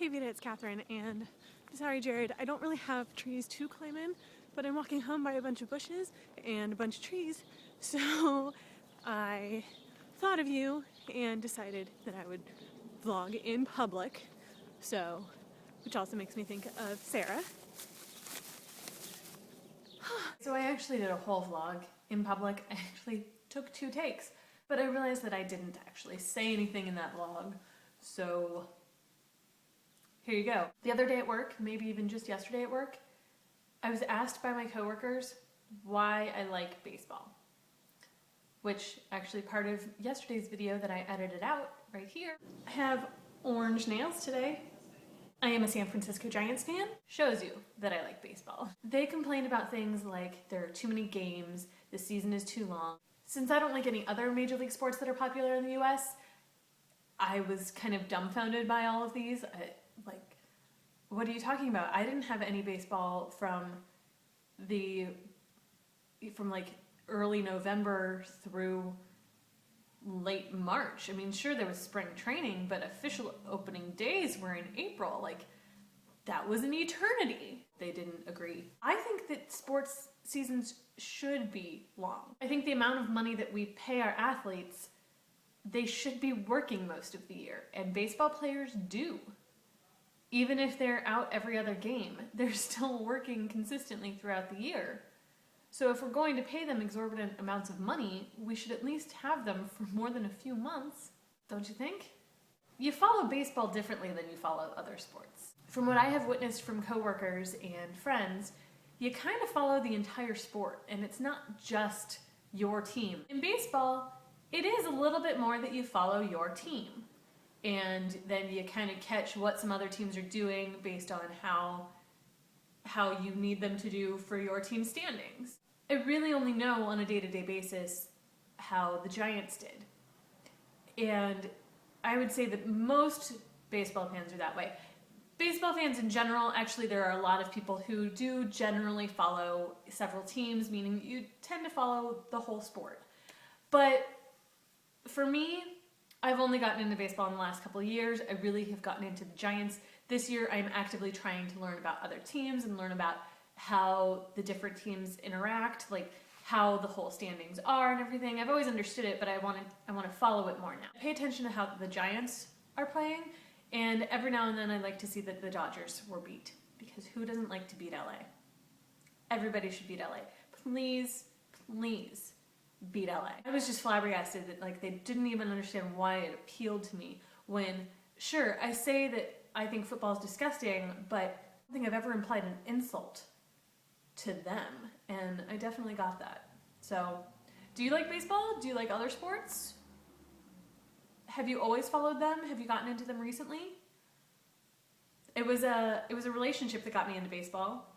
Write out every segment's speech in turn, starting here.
Hey Vita, it's Catherine, and sorry Jared, I don't really have trees to climb in, but I'm walking home by a bunch of bushes and a bunch of trees, so I thought of you and decided that I would vlog in public, so, which also makes me think of Sarah. So I actually did a whole vlog in public. I actually took 2 takes, but I realized that I didn't actually say anything in that vlog, so here you go. The other day at work, maybe even just yesterday at work, I was asked by my coworkers why I like baseball. Which actually part of yesterday's video that I edited out right here. I have orange nails today. I am a San Francisco Giants fan. Shows you that I like baseball. They complained about things like there are too many games, the season is too long. Since I don't like any other major league sports that are popular in the US, I was kind of dumbfounded by all of these. Like, what are you talking about? I didn't have any baseball from like early November through late March. I mean, sure, there was spring training, but official opening days were in April. Like, that was an eternity. They didn't agree. I think that sports seasons should be long. I think the amount of money that we pay our athletes, they should be working most of the year, and baseball players do. Even if they're out every other game, they're still working consistently throughout the year. So if we're going to pay them exorbitant amounts of money, we should at least have them for more than a few months, don't you think? You follow baseball differently than you follow other sports. From what I have witnessed from coworkers and friends, you kind of follow the entire sport, and it's not just your team. In baseball, it is a little bit more that you follow your team. And then you kind of catch what some other teams are doing based on how you need them to do for your team's standings. I really only know on a day-to-day basis how the Giants did. And I would say that most baseball fans are that way. Baseball fans in general, actually there are a lot of people who do generally follow several teams, meaning you tend to follow the whole sport. But for me, I've only gotten into baseball in the last couple of years. I really have gotten into the Giants. This year, I'm actively trying to learn about other teams and learn about how the different teams interact, like how the whole standings are and everything. I've always understood it, but I want to follow it more now. I pay attention to how the Giants are playing, and every now and then I like to see that the Dodgers were beat, because who doesn't like to beat LA? Everybody should beat LA. Please, please. Beat LA. I was just flabbergasted that like they didn't even understand why it appealed to me when, sure, I say that I think football is disgusting, but I don't think I've ever implied an insult to them, and I definitely got that. So, do you like baseball? Do you like other sports? Have you always followed them? Have you gotten into them recently? It was a relationship that got me into baseball,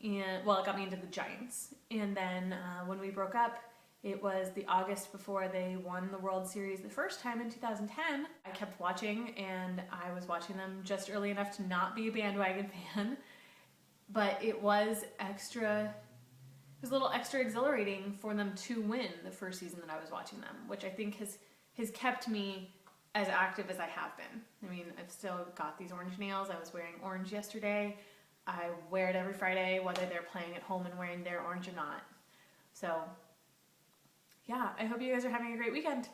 and well, it got me into the Giants, and then when we broke up, it was the August before they won the World Series the first time in 2010. I kept watching, and I was watching them just early enough to not be a bandwagon fan, but it was a little extra exhilarating for them to win the first season that I was watching them, which I think has kept me as active as I have been. I mean, I've still got these orange nails. I was wearing orange yesterday. I wear it every Friday, whether they're playing at home and wearing their orange or not. So, yeah, I hope you guys are having a great weekend.